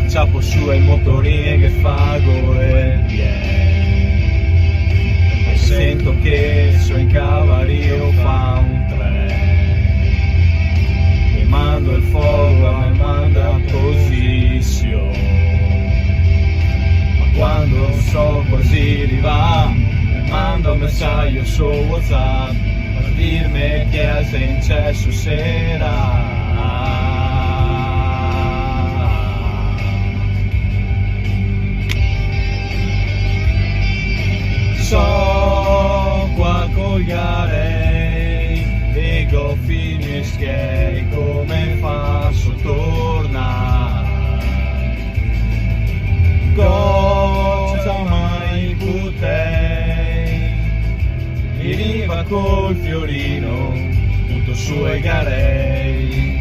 ciappo su il motorino che fa e viene, e sento che so in cavario fa un treno, mi mando il fuoco, mi manda posizione, ma quando so quasi arriva mi manda un messaggio su WhatsApp per dirmi che è successo sera. So qua cogliare dico finisce come faccio tornare, cosa mai potei, mi riva col fiorino tutto su e garei.